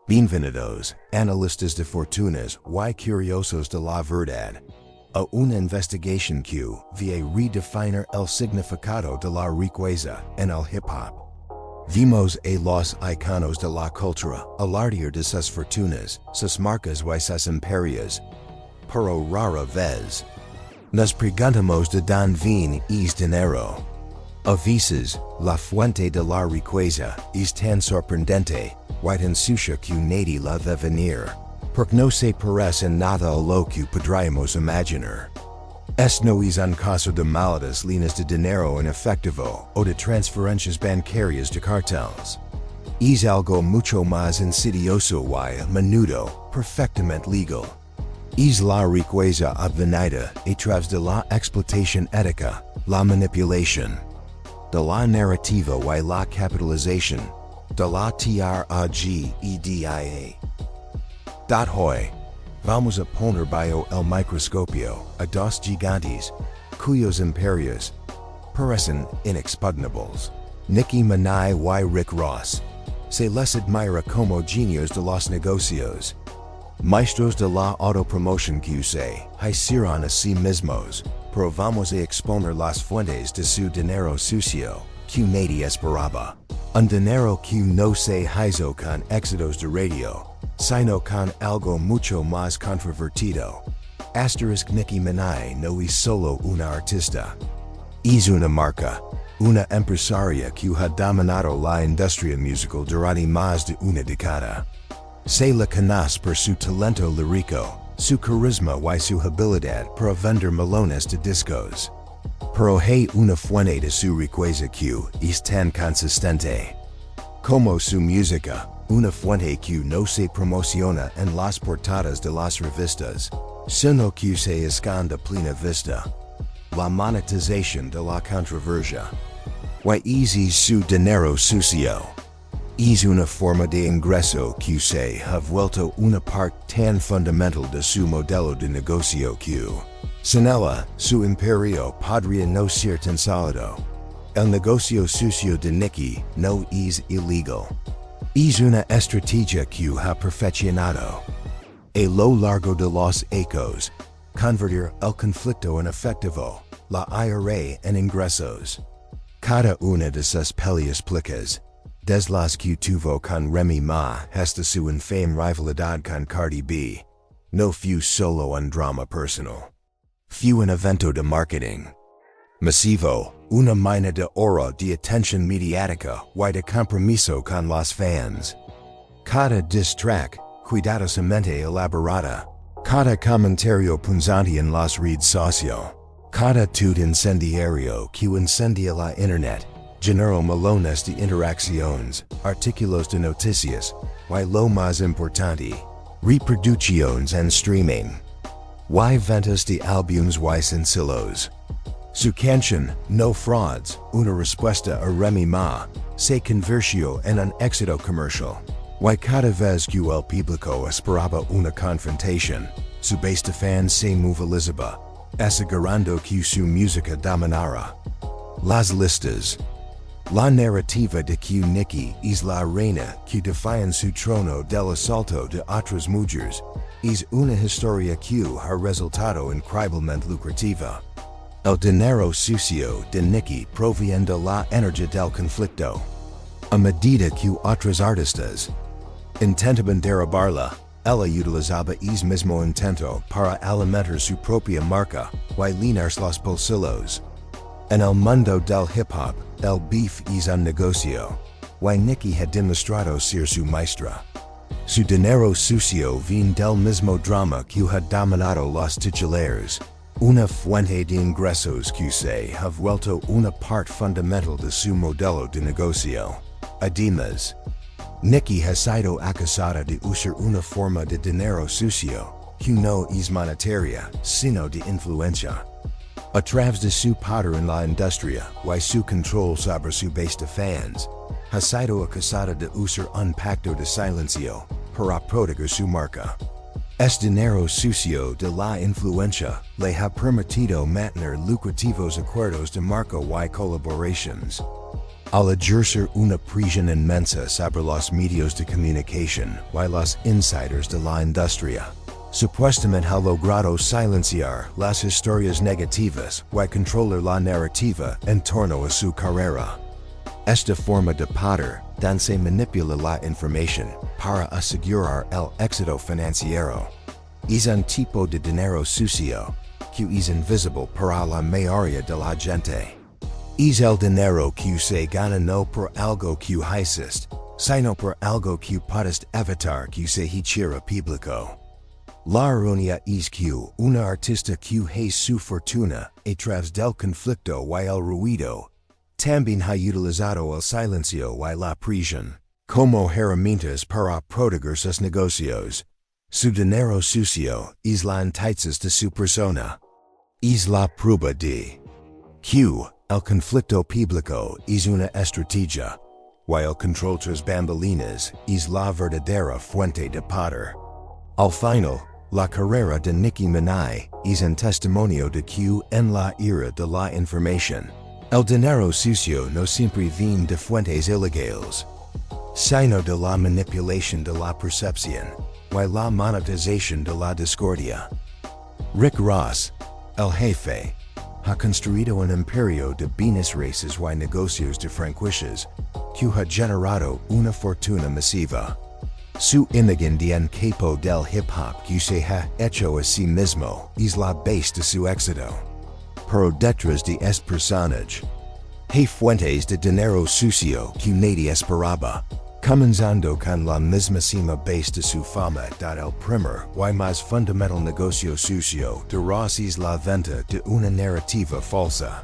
Bienvenidos, analistas de fortunas y curiosos de la verdad, a una investigación que va a redefinir el significado de la riqueza en el hip hop. Vimos a los iconos de la cultura alardear de sus fortunas, sus marcas y sus imperios, pero rara vez nos preguntamos de dónde viene es dinero. A veces, la fuente de la riqueza es tan sorprendente y tan sucia que nadie la ve venir, porque no se parece en nada a lo que podríamos imaginar. No es un caso de malas líneas de dinero en efectivo o de transferencias bancarias de cartels. Es algo mucho más insidioso y, a menudo, perfectamente legal. Es la riqueza obtenida a través de la explotación ética, la manipulación, de la narrativa y la capitalización, de la tragedía. Hoy, vamos a poner bajo el microscopio a dos gigantes, cuyos imperios parecen inexpugnables. Nicki Minaj y Rick Ross. Se les admira como genios de los negocios, maestros de la autopromoción que se hicieron a sí mismos, pero vamos a exponer las fuentes de su dinero sucio, que nadie esperaba. Un dinero que no se hizo con éxitos de radio, sino con algo mucho más controvertido. Nicki Minaj no es solo una artista. Es una marca, una empresaria que ha dominado la industria musical durante más de una década. Se la conoce por su talento lírico, su carisma y su habilidad para vender melones de discos. Pero hay una fuente de su riqueza que es tan consistente como su música, una fuente que no se promociona en las portadas de las revistas, sino que se esconde a plena vista. La monetización de la controversia. Y es su dinero sucio. Es una forma de ingreso que se ha vuelto una parte tan fundamental de su modelo de negocio que, sin ella, su imperio podría no ser tan sólido. El negocio sucio de Nicki no es ilegal. Es una estrategia que ha perfeccionado, a lo largo de los ecos, convertir el conflicto en efectivo, la IRA en ingresos. Cada una de sus peleas plicas, desde las que tuvo con Remy Ma hasta su infame rivalidad con Cardi B, no fue solo un drama personal. Fue un evento de marketing masivo, una mina de oro de atención mediática y de compromiso con los fans. Cada diss track, cuidadosamente elaborada, cada comentario punzante en las redes sociales, cada tuit incendiario que incendia la internet, generó melones de interacciones, artículos de noticias, y lo más importante, reproducciones en streaming, y ventas de álbumes y sencillos. Su canción, No Frauds, una respuesta a Remy Ma, se convirtió en un éxito comercial. Y cada vez que el público esperaba una confrontación, su base de fans se movilizaba, asegurando que su música dominara las listas. La narrativa de que Nicki es la reina que defiende su trono del asalto de otras mujeres es una historia que ha resultado increíblemente lucrativa. El dinero sucio de Nicki proviene de la energía del conflicto. A medida que otros artistas intentaban derribarla, ella utilizaba ese mismo intento para alimentar su propia marca y llenarse los bolsillos. En el mundo del hip hop, el beef es un negocio, y Nicki ha demostrado ser su maestra. Su dinero sucio viene del mismo drama que ha dominado los titulares. Una fuente de ingresos que se ha vuelto una parte fundamental de su modelo de negocio. Además, Nicki ha sido acusada de usar una forma de dinero sucio que no es monetaria, sino de influencia. A través de su poder en la industria y su control sobre su base de fans, ha sido acusada de usar un pacto de silencio para proteger su marca. Dinero sucio de la influencia le ha permitido mantener lucrativos acuerdos de marca y colaboraciones. Al ejercer una presión inmensa sobre los medios de comunicación y los insiders de la industria. Supuestamente ha logrado silenciar las historias negativas y controlar la narrativa en torno a su carrera. Esta forma de poder, donde se manipula la información para asegurar el éxito financiero. Es un tipo de dinero sucio, que es invisible para la mayoría de la gente. Es el dinero que se gana no por algo que hiciste, sino por algo que puedes evitar que se hiciera público. La ironía es que una artista que es su fortuna a través del conflicto y el ruido, también ha utilizado el silencio y la presión como herramientas para proteger sus negocios. Su dinero sucio es la antítesis de su persona. Es la prueba de que el conflicto público es una estrategia, y el control tras bambalinas es la verdadera fuente de poder. Al final, la carrera de Nicki Minaj es un testimonio de que en la era de la información, el dinero sucio no siempre viene de fuentes ilegales, sino de la manipulación de la percepción y la monetización de la discordia. Rick Ross, el jefe, ha construido un imperio de bienes raíces y negocios de franquicias que ha generado una fortuna masiva. Su imagen de un capo del hip hop que se ha hecho a sí mismo es la base de su éxito. Pero detrás de este personaje, hay fuentes de dinero sucio que nadie esperaba, comenzando con la mismísima base de su fama. El primer y más fundamental negocio sucio de Ross es la venta de una narrativa falsa.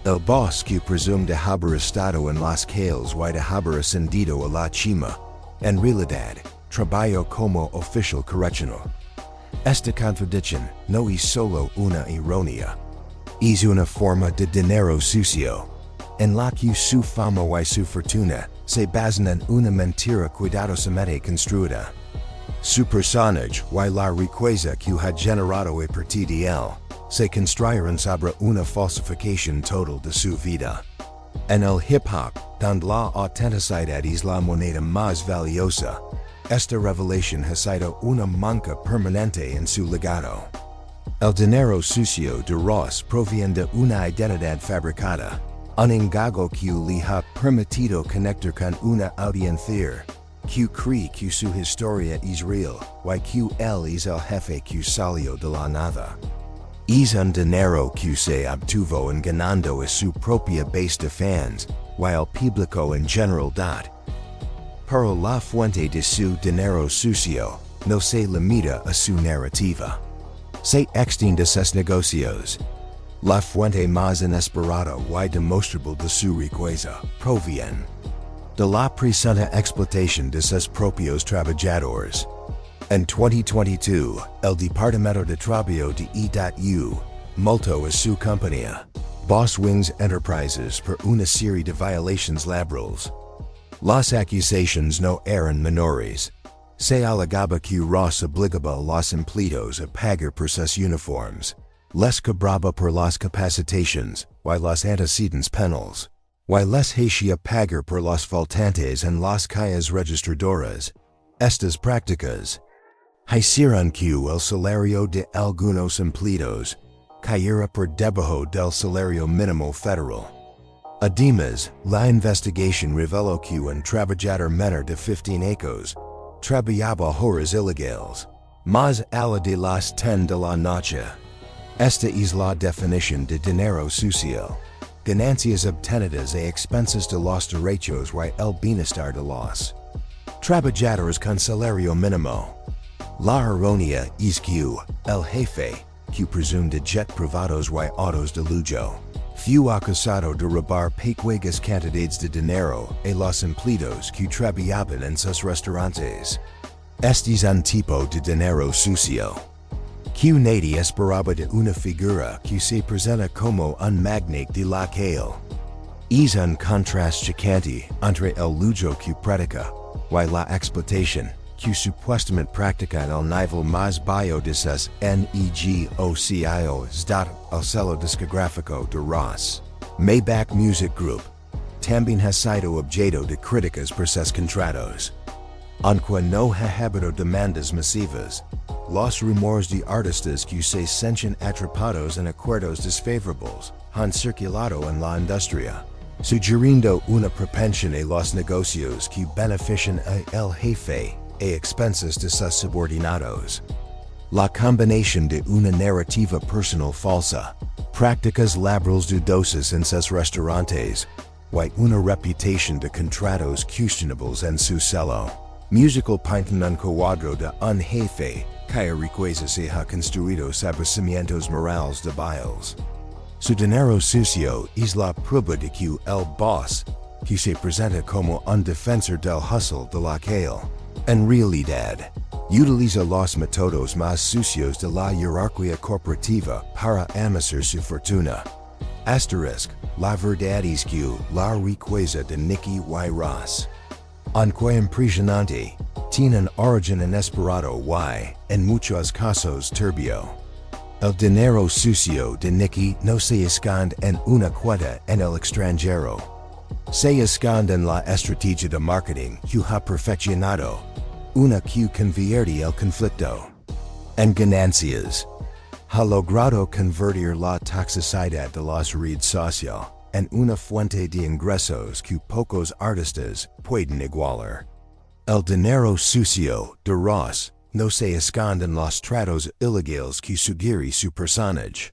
El boss que presume de haber estado en las calles y de haber ascendido a la cima, en realidad, trabajó como oficial correccional. Esta contradicción no es solo una ironía, es una forma de dinero sucio, en la que su fama y su fortuna se basan en una mentira cuidadosamente construida. Su personaje y la riqueza que ha generado a partir de él se construyeron sobre una falsificación total de su vida. En el hip hop, donde la autenticidad es la moneda más valiosa, esta revelación ha sido una manca permanente en su legado. El dinero sucio de Ross proviene de una identidad fabricada, un engaño que le ha permitido conectar con una audiencia que cree que su historia es real y que él es el jefe que salió de la nada. Es un dinero que se obtuvo engañando a su propia base de fans y al público en general. Pero la fuente de su dinero sucio no se limita a su narrativa. Se extiende sus negocios. La fuente más inesperada y demostrable de su riqueza proviene de la presunta explotación de sus propios trabajadores. En 2022, el Departamento de Trabajo de E.U. multó a su compañía, Boss Wings Enterprises, por una serie de violaciones laborales. Las acusaciones no eran menores. Se alegaba que Ross obligaba a los empleados a pagar por sus uniformes, les cobraba por las capacitaciones y los antecedentes penales, y les hacía pagar por los faltantes en las calles registradoras. Estas prácticas hicieron que el salario de algunos empleados cayera por debajo del salario mínimo federal. Además, la investigación reveló que un trabajador menor de 15 años trabajaba horas ilegales, más allá de las 10 de la noche. Esta es la definición de dinero sucio: ganancias obtenidas a expensas de los derechos y el bienestar de los trabajadores con salario mínimo. La ironía es que el jefe, que presume de jet privados y autos de lujo, fue acusado de robar pequeñas cantidades de dinero a los empleados que trabajaban en sus restaurantes. Este es un tipo de dinero sucio que nadie esperaba de una figura que se presenta como un magnate de la calle. Es un contraste chocante entre el lujo que practica y la explotación que supuestamente practica en el nivel más bajo de sus negocios. El sello discográfico de Ross, Maybach Music Group, tambien ha sido objeto de críticas por ses contratos. Aunque no ha habido demandas masivas, los rumores de artistas que se sienten atrapados en acuerdos desfavorables han circulado en la industria, sugiriendo una propensión a los negocios que benefician a el jefe a expensas de sus subordinados. La combinación de una narrativa personal falsa, prácticas laborales dudosas en sus restaurantes, y una reputación de contratos questionables en su celo, musical pintan un cuadro de un jefe que recuerda se ha construido sobre cimientos morales débiles. Su dinero sucio es la prueba de que el boss, que se presenta como un defensor del hustle de la calle, en realidad, utiliza los métodos más sucios de la jerarquía corporativa para amasar su fortuna. Asterisk, la verdad es que la riqueza de Nicki y Verás, aunque impresionante, tiene un origen inesperado y, en muchos casos, turbio. El dinero sucio de Nicki no se esconde en una cuenta en el extranjero. Se esconde en la estrategia de marketing que ha perfeccionado, una que convierte el conflicto en ganancias. Ha logrado convertir la toxicidad de las redes sociales en una fuente de ingresos que pocos artistas pueden igualar. El dinero sucio de Ross no se esconde en los tratos ilegales que sugiere su personaje.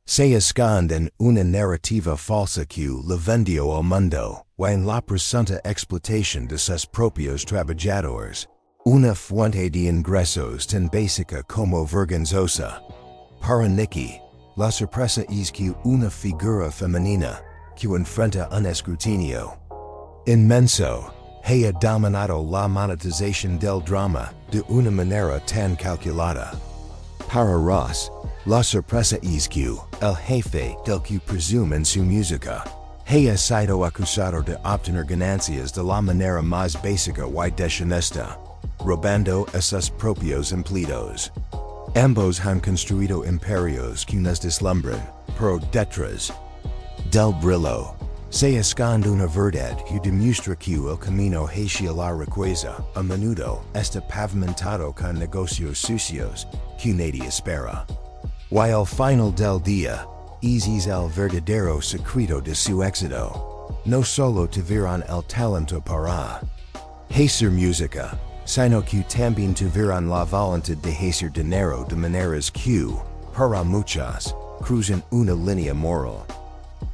Se esconde en una narrativa falsa que le vendió al mundo y en la presunta explotación de sus propios trabajadores. Una fuente de ingresos tan básica como vergonzosa. Para Nicki, la sorpresa es que una figura femenina que enfrenta un escrutinio inmenso haya dominado la monetización del drama de una manera tan calculada. Para Ross, la sorpresa es que el jefe del que presume en su música haya sido acusado de obtener ganancias de la manera más básica y deshonesta, robando a sus propios empleados. Ambos han construido imperios que nos deslumbran, pero detrás del brillo se esconde una verdad que demuestra que el camino hacia la riqueza a menudo está pavimentado con negocios sucios que nadie espera. Y al final del día, ese es el verdadero secreto de su éxito. No solo tuvieron el talento para hacer música, sino que también tuvieron la voluntad de hacer dinero de maneras que, para muchos, cruzan una línea moral.